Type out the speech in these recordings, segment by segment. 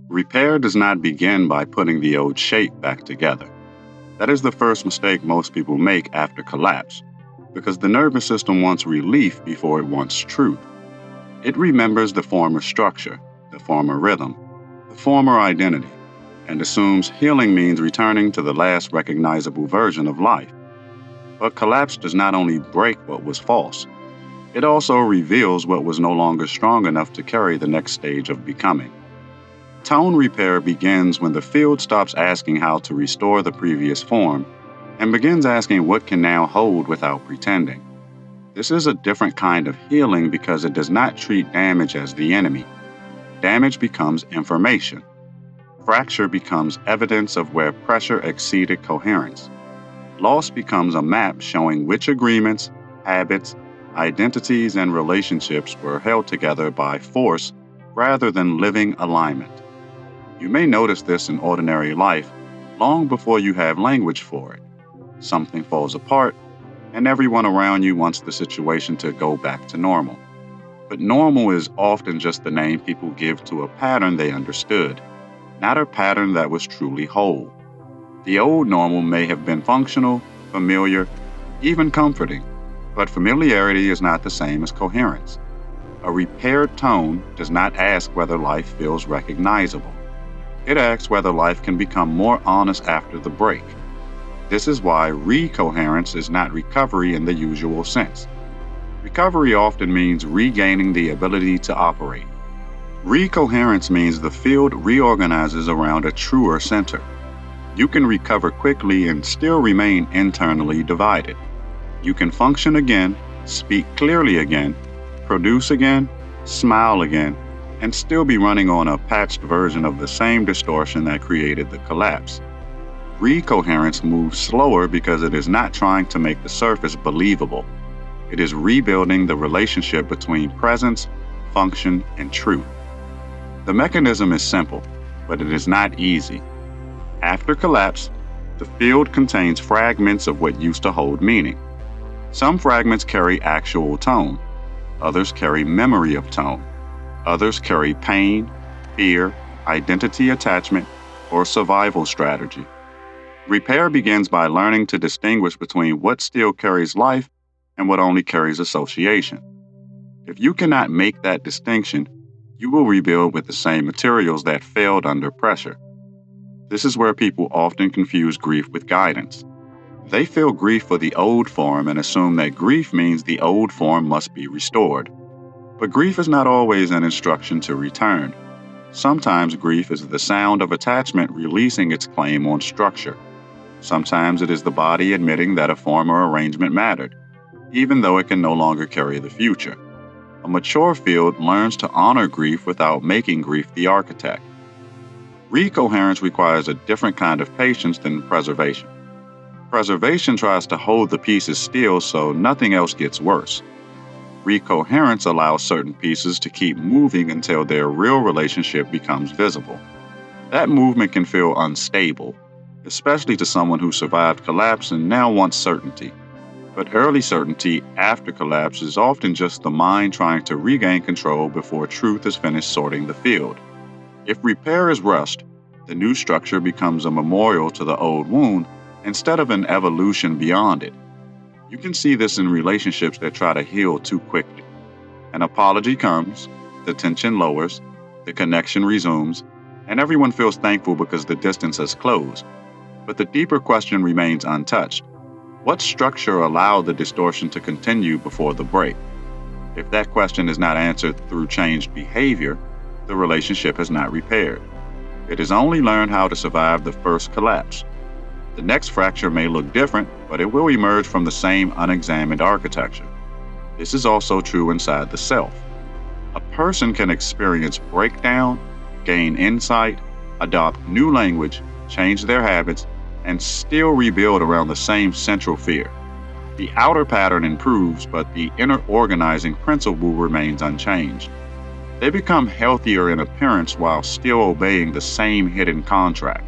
Repair does not begin by putting the old shape back together. That is the first mistake most people make after collapse, because the nervous system wants relief before it wants truth. It remembers the former structure, the former rhythm, the former identity, and assumes healing means returning to the last recognizable version of life. But collapse does not only break what was false, it also reveals what was no longer strong enough to carry the next stage of becoming. Tone repair begins when the field stops asking how to restore the previous form and begins asking what can now hold without pretending. This is a different kind of healing because it does not treat damage as the enemy. Damage becomes information. Fracture becomes evidence of where pressure exceeded coherence. Loss becomes a map showing which agreements, habits, identities, and relationships were held together by force rather than living alignment. You may notice this in ordinary life long before you have language for it. Something falls apart, and everyone around you wants the situation to go back to normal. But normal is often just the name people give to a pattern they understood, not a pattern that was truly whole. The old normal may have been functional, familiar, even comforting, but familiarity is not the same as coherence. A repaired tone does not ask whether life feels recognizable. It asks whether life can become more honest after the break. This is why re-coherence is not recovery in the usual sense. Recovery often means regaining the ability to operate. Re-coherence means the field reorganizes around a truer center. You can recover quickly and still remain internally divided. You can function again, speak clearly again, produce again, smile again, and still be running on a patched version of the same distortion that created the collapse. Re-coherence moves slower because it is not trying to make the surface believable. It is rebuilding the relationship between presence, function, and truth. The mechanism is simple, but it is not easy. After collapse, the field contains fragments of what used to hold meaning. Some fragments carry actual tone. Others carry memory of tone. Others carry pain, fear, identity attachment, or survival strategy. Repair begins by learning to distinguish between what still carries life and what only carries association. If you cannot make that distinction, you will rebuild with the same materials that failed under pressure. This is where people often confuse grief with guidance. They feel grief for the old form and assume that grief means the old form must be restored. But grief is not always an instruction to return. Sometimes grief is the sound of attachment releasing its claim on structure. Sometimes it is the body admitting that a former arrangement mattered, even though it can no longer carry the future. A mature field learns to honor grief without making grief the architect. Re-coherence requires a different kind of patience than preservation. Preservation tries to hold the pieces still so nothing else gets worse. Re-coherence allows certain pieces to keep moving until their real relationship becomes visible. That movement can feel unstable, especially to someone who survived collapse and now wants certainty. But early certainty after collapse is often just the mind trying to regain control before truth is finished sorting the field. If repair is rushed, the new structure becomes a memorial to the old wound instead of an evolution beyond it. You can see this in relationships that try to heal too quickly. An apology comes, the tension lowers, the connection resumes, and everyone feels thankful because the distance has closed. But the deeper question remains untouched. What structure allowed the distortion to continue before the break? If that question is not answered through changed behavior, the relationship has not repaired. It has only learned how to survive the first collapse. The next fracture may look different, but it will emerge from the same unexamined architecture. This is also true inside the self. A person can experience breakdown, gain insight, adopt new language, change their habits, and still rebuild around the same central fear. The outer pattern improves, but the inner organizing principle remains unchanged. They become healthier in appearance while still obeying the same hidden contract.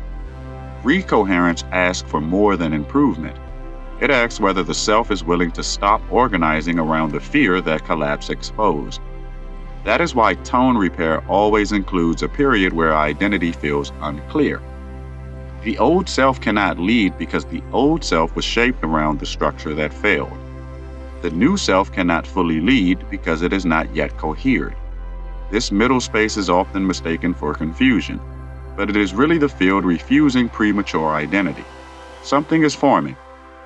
Re-Coherence asks for more than improvement. It asks whether the self is willing to stop organizing around the fear that collapse exposed. That is why tone repair always includes a period where identity feels unclear. The old self cannot lead because the old self was shaped around the structure that failed. The new self cannot fully lead because it is not yet cohered. This middle space is often mistaken for confusion, but it is really the field refusing premature identity. Something is forming,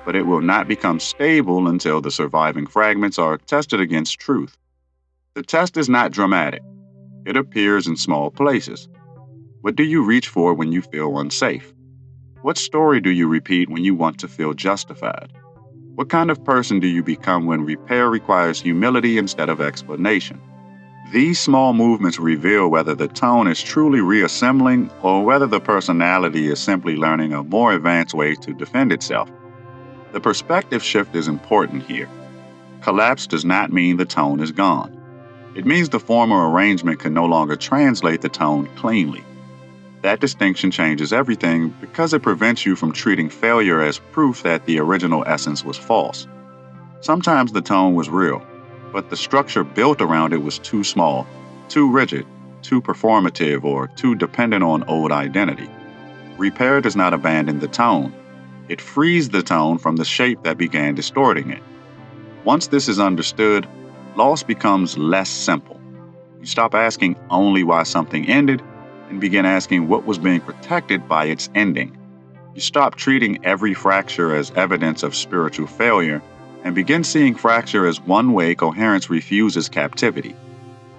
but it will not become stable until the surviving fragments are tested against truth. The test is not dramatic. It appears in small places. What do you reach for when you feel unsafe? What story do you repeat when you want to feel justified? What kind of person do you become when repair requires humility instead of explanation? These small movements reveal whether the tone is truly reassembling or whether the personality is simply learning a more advanced way to defend itself. The perspective shift is important here. Collapse does not mean the tone is gone. It means the former arrangement can no longer translate the tone cleanly. That distinction changes everything because it prevents you from treating failure as proof that the original essence was false. Sometimes the tone was real, but the structure built around it was too small, too rigid, too performative, or too dependent on old identity. Repair does not abandon the tone. It frees the tone from the shape that began distorting it. Once this is understood, loss becomes less simple. You stop asking only why something ended and begin asking what was being protected by its ending. You stop treating every fracture as evidence of spiritual failure and begin seeing fracture as one way coherence refuses captivity.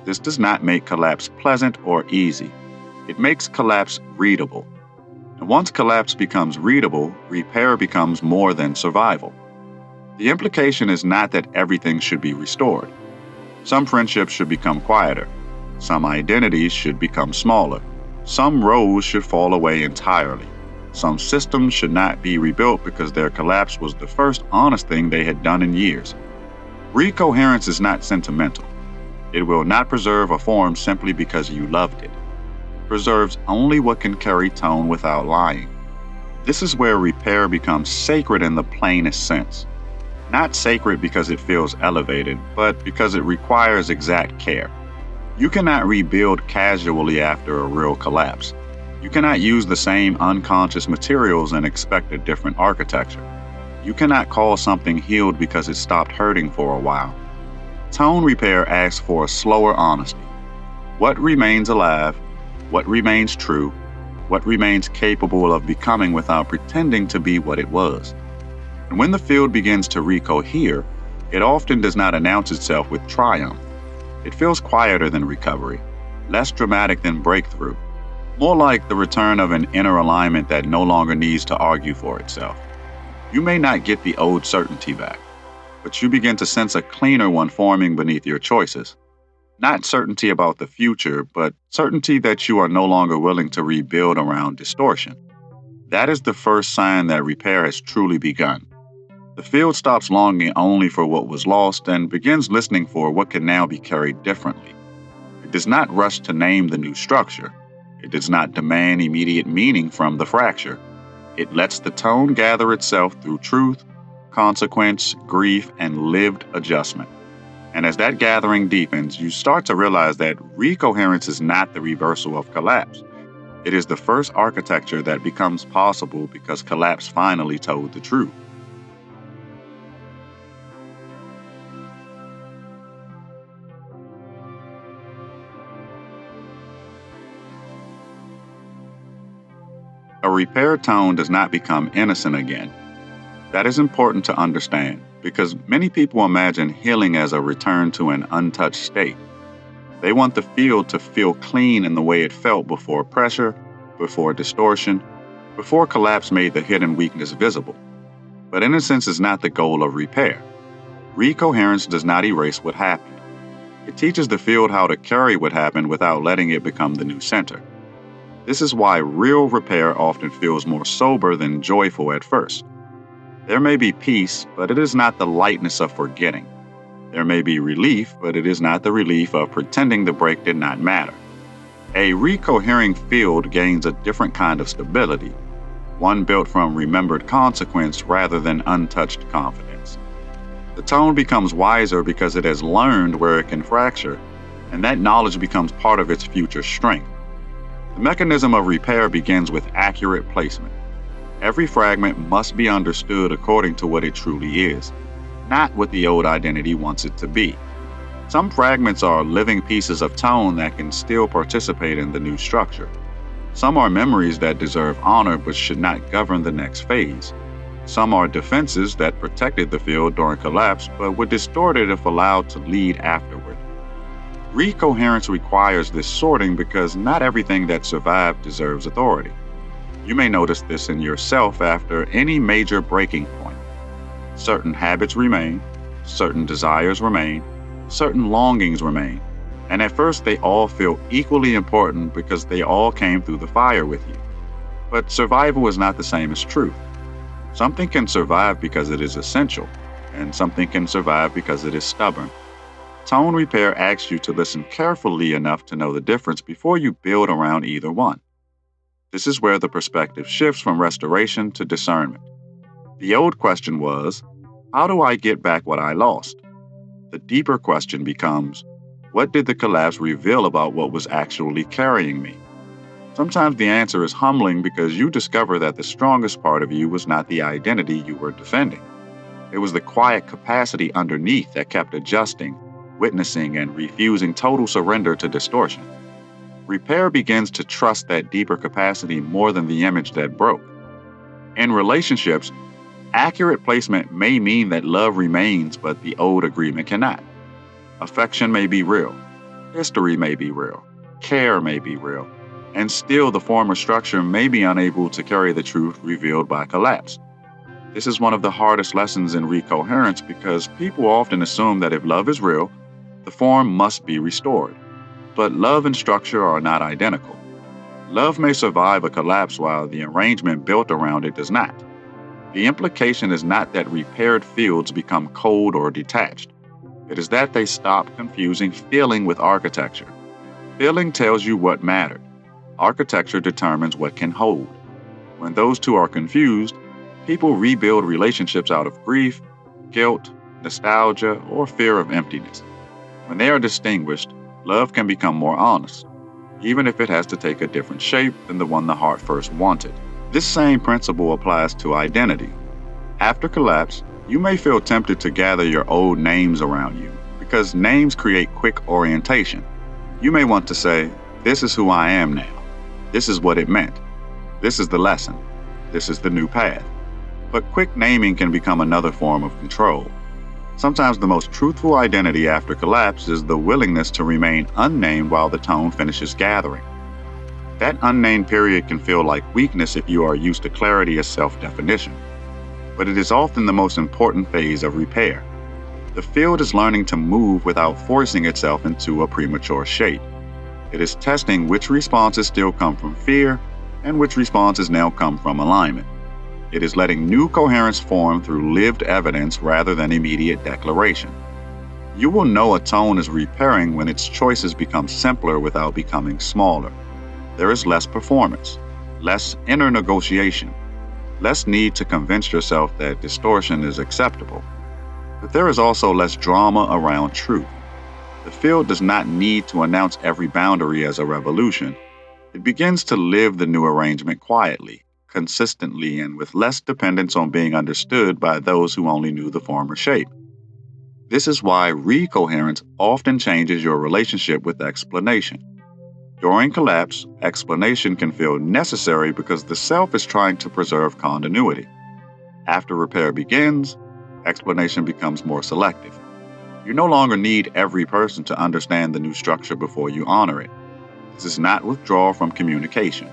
This does not make collapse pleasant or easy. It makes collapse readable. And once collapse becomes readable, repair becomes more than survival. The implication is not that everything should be restored. Some friendships should become quieter. Some identities should become smaller. Some roles should fall away entirely. Some systems should not be rebuilt because their collapse was the first honest thing they had done in years. Re-Coherence is not sentimental. It will not preserve a form simply because you loved it. It preserves only what can carry tone without lying. This is where repair becomes sacred in the plainest sense. Not sacred because it feels elevated, but because it requires exact care. You cannot rebuild casually after a real collapse. You cannot use the same unconscious materials and expect a different architecture. You cannot call something healed because it stopped hurting for a while. Tone repair asks for a slower honesty. What remains alive? What remains true? What remains capable of becoming without pretending to be what it was? And when the field begins to recohere, it often does not announce itself with triumph. It feels quieter than recovery, less dramatic than breakthrough, more like the return of an inner alignment that no longer needs to argue for itself. You may not get the old certainty back, but you begin to sense a cleaner one forming beneath your choices. Not certainty about the future, but certainty that you are no longer willing to rebuild around distortion. That is the first sign that repair has truly begun. The field stops longing only for what was lost and begins listening for what can now be carried differently. It does not rush to name the new structure. It does not demand immediate meaning from the fracture. It lets the tone gather itself through truth, consequence, grief, and lived adjustment. And as that gathering deepens, you start to realize that recoherence is not the reversal of collapse. It is the first architecture that becomes possible because collapse finally told the truth. A repaired tone does not become innocent again. That is important to understand because many people imagine healing as a return to an untouched state. They want the field to feel clean in the way it felt before pressure, before distortion, Before collapse made the hidden weakness visible. But innocence is not the goal of repair. Re-Coherence does not erase what happened. It teaches the field how to carry what happened without letting it become the new center. This is why real repair often feels more sober than joyful at first. There may be peace, but it is not the lightness of forgetting. There may be relief, but it is not the relief of pretending the break did not matter. A recohering field gains a different kind of stability, one built from remembered consequence rather than untouched confidence. The tone becomes wiser because it has learned where it can fracture, and that knowledge becomes part of its future strength. The mechanism of repair begins with accurate placement. Every fragment must be understood according to what it truly is, not what the old identity wants it to be. Some fragments are living pieces of tone that can still participate in the new structure. Some are memories that deserve honor but should not govern the next phase. Some are defenses that protected the field during collapse but were distorted if allowed to lead afterward. Recoherence requires this sorting because not everything that survived deserves authority. You may notice this in yourself after any major breaking point. Certain habits remain, certain desires remain, certain longings remain, and at first they all feel equally important because they all came through the fire with you. But survival is not the same as truth. Something can survive because it is essential, and something can survive because it is stubborn. Tone repair asks you to listen carefully enough to know the difference before you build around either one. This is where the perspective shifts from restoration to discernment. The old question was, how do I get back what I lost? The deeper question becomes, what did the collapse reveal about what was actually carrying me? Sometimes the answer is humbling because you discover that the strongest part of you was not the identity you were defending. It was the quiet capacity underneath that kept adjusting, witnessing, and refusing total surrender to distortion. Repair begins to trust that deeper capacity more than the image that broke. In relationships, accurate placement may mean that love remains, but the old agreement cannot. Affection may be real, history may be real, care may be real, and still the former structure may be unable to carry the truth revealed by collapse. This is one of the hardest lessons in recoherence because people often assume that if love is real, the form must be restored. But love and structure are not identical. Love may survive a collapse while the arrangement built around it does not. The implication is not that repaired fields become cold or detached. It is that they stop confusing feeling with architecture. Feeling tells you what mattered. Architecture determines what can hold. When those two are confused, people rebuild relationships out of grief, guilt, nostalgia, or fear of emptiness. When they are distinguished, love can become more honest, even if it has to take a different shape than the one the heart first wanted. This same principle applies to identity. After collapse, you may feel tempted to gather your old names around you, because names create quick orientation. You may want to say, this is who I am now. This is what it meant. This is the lesson. This is the new path. But quick naming can become another form of control. Sometimes the most truthful identity after collapse is the willingness to remain unnamed while the tone finishes gathering. That unnamed period can feel like weakness if you are used to clarity as self-definition. But it is often the most important phase of repair. The field is learning to move without forcing itself into a premature shape. It is testing which responses still come from fear and which responses now come from alignment. It is letting new coherence form through lived evidence rather than immediate declaration. You will know a tone is repairing when its choices become simpler without becoming smaller. There is less performance, less inner negotiation, less need to convince yourself that distortion is acceptable. But there is also less drama around truth. The field does not need to announce every boundary as a revolution. It begins to live the new arrangement quietly, consistently, and with less dependence on being understood by those who only knew the former shape. This is why recoherence often changes your relationship with explanation. During collapse, explanation can feel necessary because the self is trying to preserve continuity. After repair begins, explanation becomes more selective. You no longer need every person to understand the new structure before you honor it. This is not withdrawal from communication.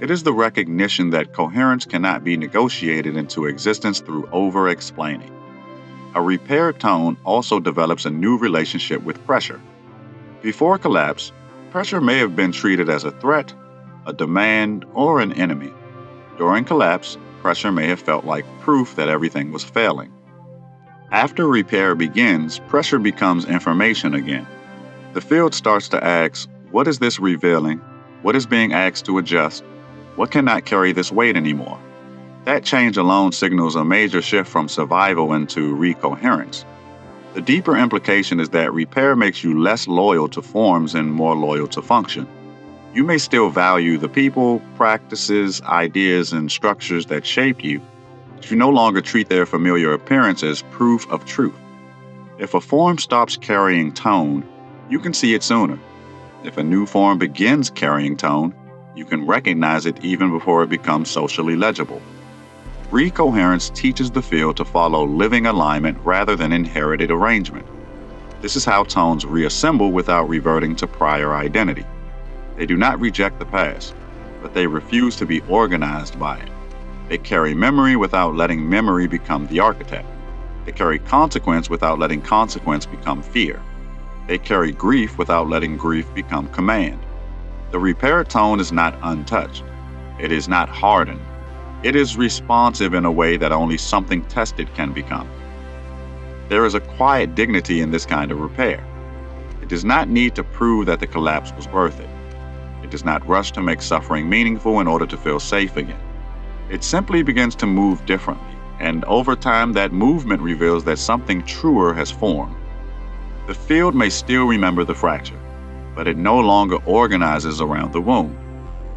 It is the recognition that coherence cannot be negotiated into existence through over-explaining. A repaired tone also develops a new relationship with pressure. Before collapse, pressure may have been treated as a threat, a demand, or an enemy. During collapse, pressure may have felt like proof that everything was failing. After repair begins, pressure becomes information again. The field starts to ask, what is this revealing? What is being asked to adjust? What cannot carry this weight anymore? That change alone signals a major shift from survival into re-coherence. The deeper implication is that repair makes you less loyal to forms and more loyal to function. You may still value the people, practices, ideas, and structures that shaped you, but you no longer treat their familiar appearance as proof of truth. If a form stops carrying tone, you can see it sooner. If a new form begins carrying tone, you can recognize it even before it becomes socially legible. Re-coherence teaches the field to follow living alignment rather than inherited arrangement. This is how tones reassemble without reverting to prior identity. They do not reject the past, but they refuse to be organized by it. They carry memory without letting memory become the architect. They carry consequence without letting consequence become fear. They carry grief without letting grief become command. The repaired tone is not untouched. It is not hardened. It is responsive in a way that only something tested can become. There is a quiet dignity in this kind of repair. It does not need to prove that the collapse was worth it. It does not rush to make suffering meaningful in order to feel safe again. It simply begins to move differently, and over time that movement reveals that something truer has formed. The field may still remember the fracture, but it no longer organizes around the wound.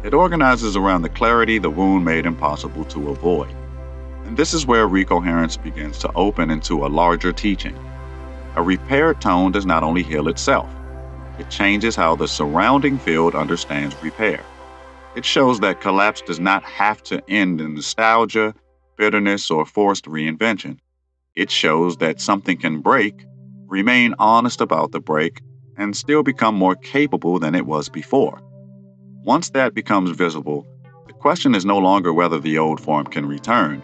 It organizes around the clarity the wound made impossible to avoid. And this is where re-coherence begins to open into a larger teaching. A repaired tone does not only heal itself, it changes how the surrounding field understands repair. It shows that collapse does not have to end in nostalgia, bitterness, or forced reinvention. It shows that something can break, remain honest about the break, and still become more capable than it was before. Once that becomes visible, the question is no longer whether the old form can return,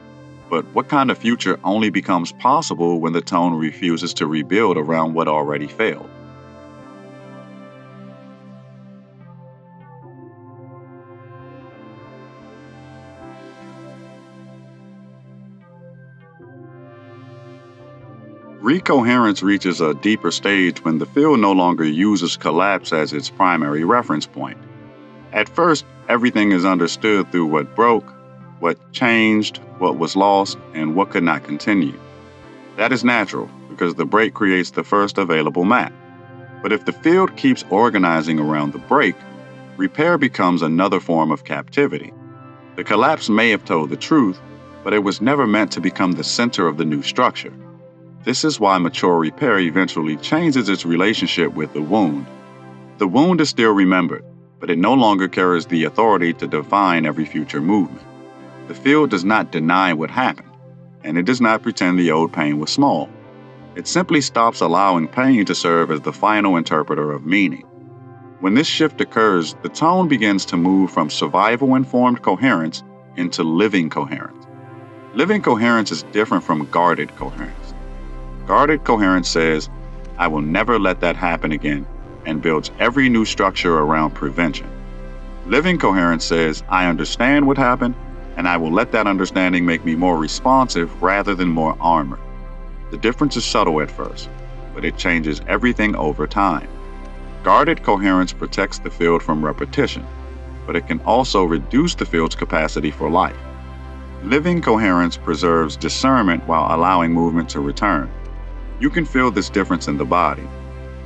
but what kind of future only becomes possible when the tone refuses to rebuild around what already failed. Re-coherence reaches a deeper stage when the field no longer uses collapse as its primary reference point. At first, everything is understood through what broke, what changed, what was lost, and what could not continue. That is natural, because the break creates the first available map. But if the field keeps organizing around the break, repair becomes another form of captivity. The collapse may have told the truth, but it was never meant to become the center of the new structure. This is why mature repair eventually changes its relationship with the wound. The wound is still remembered, but it no longer carries the authority to define every future movement. The field does not deny what happened, and it does not pretend the old pain was small. It simply stops allowing pain to serve as the final interpreter of meaning. When this shift occurs, the tone begins to move from survival-informed coherence into living coherence. Living coherence is different from guarded coherence. Guarded coherence says, I will never let that happen again, and builds every new structure around prevention. Living coherence says, I understand what happened, and I will let that understanding make me more responsive rather than more armored. The difference is subtle at first, but it changes everything over time. Guarded coherence protects the field from repetition, but it can also reduce the field's capacity for life. Living coherence preserves discernment while allowing movement to return. You can feel this difference in the body.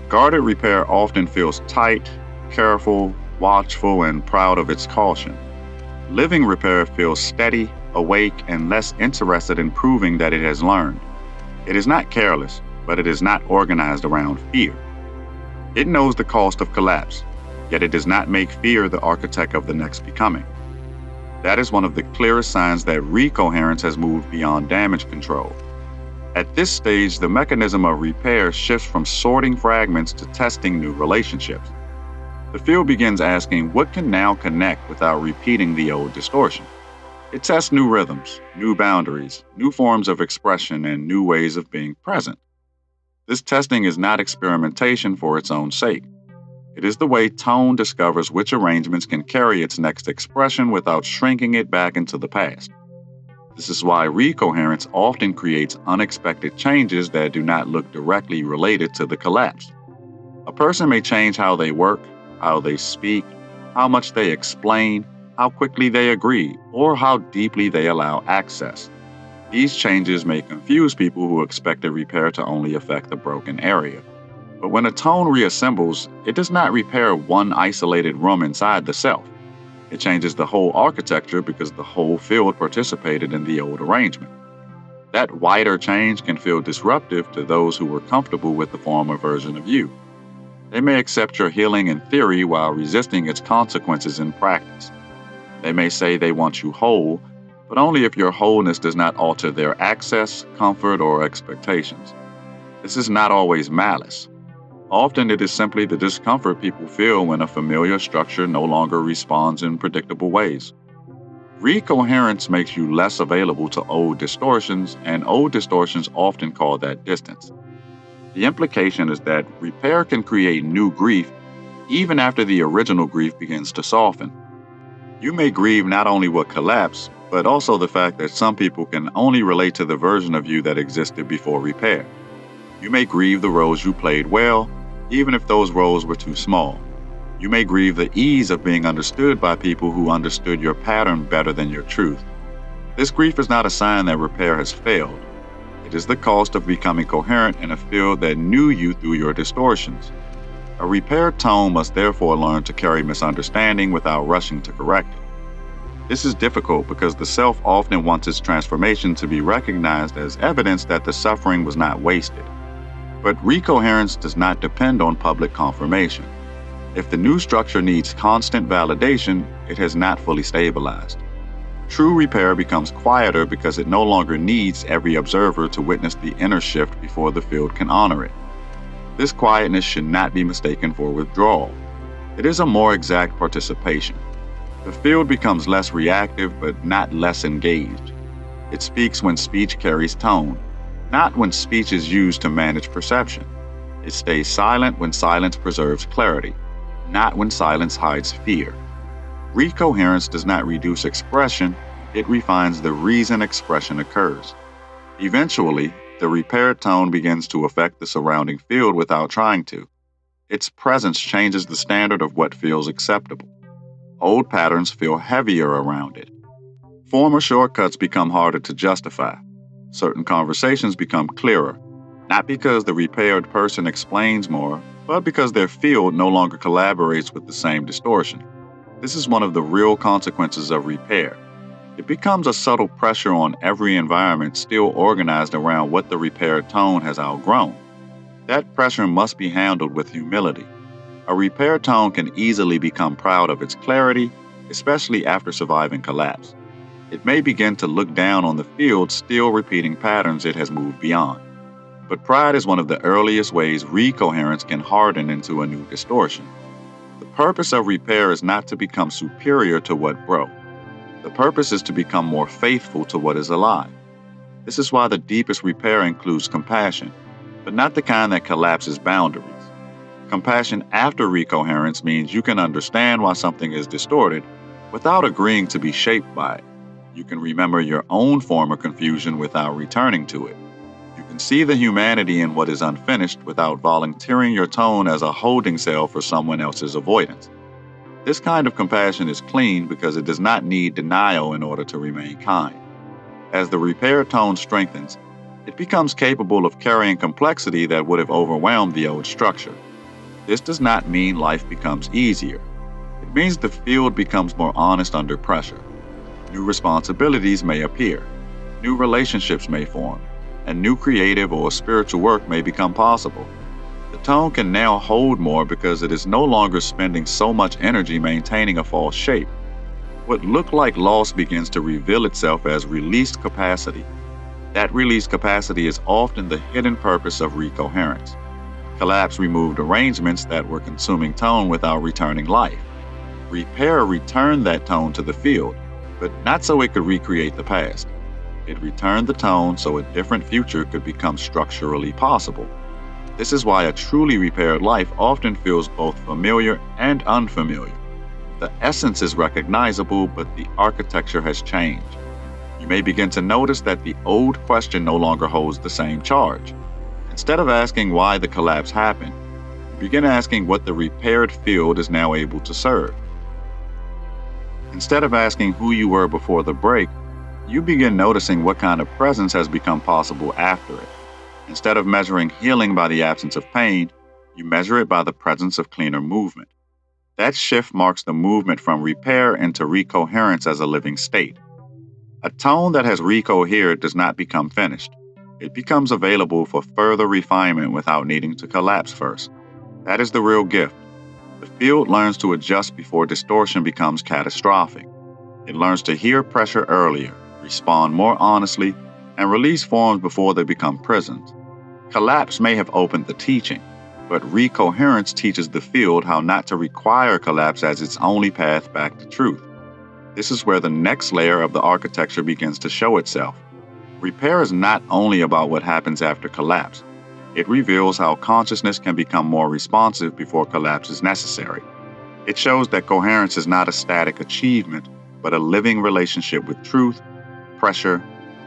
Guarded repair often feels tight, careful, watchful, and proud of its caution. Living repair feels steady, awake, and less interested in proving that it has learned. It is not careless, but it is not organized around fear. It knows the cost of collapse, yet it does not make fear the architect of the next becoming. That is one of the clearest signs that re-coherence has moved beyond damage control. At this stage, the mechanism of repair shifts from sorting fragments to testing new relationships. The field begins asking what can now connect without repeating the old distortion. It tests new rhythms, new boundaries, new forms of expression, and new ways of being present. This testing is not experimentation for its own sake. It is the way tone discovers which arrangements can carry its next expression without shrinking it back into the past. This is why recoherence often creates unexpected changes that do not look directly related to the collapse. A person may change how they work, how they speak, how much they explain, how quickly they agree, or how deeply they allow access. These changes may confuse people who expect a repair to only affect the broken area. But when a tone reassembles, it does not repair one isolated room inside the self. It changes the whole architecture because the whole field participated in the old arrangement. That wider change can feel disruptive to those who were comfortable with the former version of you. They may accept your healing in theory while resisting its consequences in practice. They may say they want you whole, but only if your wholeness does not alter their access, comfort, or expectations. This is not always malice. Often it is simply the discomfort people feel when a familiar structure no longer responds in predictable ways. Recoherence makes you less available to old distortions, and old distortions often call that distance. The implication is that repair can create new grief even after the original grief begins to soften. You may grieve not only what collapsed, but also the fact that some people can only relate to the version of you that existed before repair. You may grieve the roles you played well, even if those roles were too small. You may grieve the ease of being understood by people who understood your pattern better than your truth. This grief is not a sign that repair has failed. It is the cost of becoming coherent in a field that knew you through your distortions. A repaired tone must therefore learn to carry misunderstanding without rushing to correct it. This is difficult because the self often wants its transformation to be recognized as evidence that the suffering was not wasted. But recoherence does not depend on public confirmation. If the new structure needs constant validation, it has not fully stabilized. True repair becomes quieter because it no longer needs every observer to witness the inner shift before the field can honor it. This quietness should not be mistaken for withdrawal. It is a more exact participation. The field becomes less reactive but not less engaged. It speaks when speech carries tone, not when speech is used to manage perception. It stays silent when silence preserves clarity, not when silence hides fear. Recoherence does not reduce expression, it refines the reason expression occurs. Eventually, the repaired tone begins to affect the surrounding field without trying to. Its presence changes the standard of what feels acceptable. Old patterns feel heavier around it. Former shortcuts become harder to justify. Certain conversations become clearer, not because the repaired person explains more, but because their field no longer collaborates with the same distortion. This is one of the real consequences of repair. It becomes a subtle pressure on every environment still organized around what the repaired tone has outgrown. That pressure must be handled with humility. A repaired tone can easily become proud of its clarity, especially after surviving collapse. It may begin to look down on the field still repeating patterns it has moved beyond. But pride is one of the earliest ways recoherence can harden into a new distortion. The purpose of repair is not to become superior to what broke. The purpose is to become more faithful to what is alive. This is why the deepest repair includes compassion, but not the kind that collapses boundaries. Compassion after recoherence means you can understand why something is distorted without agreeing to be shaped by it. You can remember your own former confusion without returning to it. You can see the humanity in what is unfinished without volunteering your tone as a holding cell for someone else's avoidance. This kind of compassion is clean because it does not need denial in order to remain kind. As the repaired tone strengthens, it becomes capable of carrying complexity that would have overwhelmed the old structure. This does not mean life becomes easier. It means the field becomes more honest under pressure. New responsibilities may appear, new relationships may form, and new creative or spiritual work may become possible. The tone can now hold more because it is no longer spending so much energy maintaining a false shape. What looked like loss begins to reveal itself as released capacity. That released capacity is often the hidden purpose of recoherence. Collapse removed arrangements that were consuming tone without returning life. Repair returned that tone to the field, but not so it could recreate the past. It returned the tone so a different future could become structurally possible. This is why a truly repaired life often feels both familiar and unfamiliar. The essence is recognizable, but the architecture has changed. You may begin to notice that the old question no longer holds the same charge. Instead of asking why the collapse happened, you begin asking what the repaired field is now able to serve. Instead of asking who you were before the break, you begin noticing what kind of presence has become possible after it. Instead of measuring healing by the absence of pain, you measure it by the presence of cleaner movement. That shift marks the movement from repair into recoherence as a living state. A tone that has recohered does not become finished. It becomes available for further refinement without needing to collapse first. That is the real gift. The field learns to adjust before distortion becomes catastrophic. It learns to hear pressure earlier, respond more honestly, and release forms before they become prisons. Collapse may have opened the teaching, but recoherence teaches the field how not to require collapse as its only path back to truth. This is where the next layer of the architecture begins to show itself. Repair is not only about what happens after collapse. It reveals how consciousness can become more responsive before collapse is necessary. It shows that coherence is not a static achievement, but a living relationship with truth, pressure,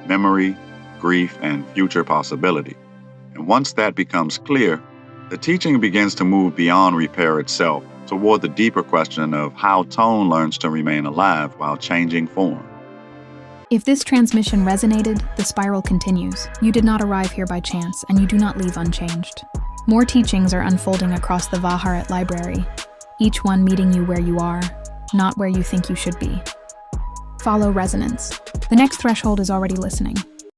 memory, grief, and future possibility. And once that becomes clear, the teaching begins to move beyond repair itself toward the deeper question of how tone learns to remain alive while changing form. If this transmission resonated, the spiral continues. You did not arrive here by chance, and you do not leave unchanged. More teachings are unfolding across the Haret library, each one meeting you where you are, not where you think you should be. Follow resonance. The next threshold is already listening.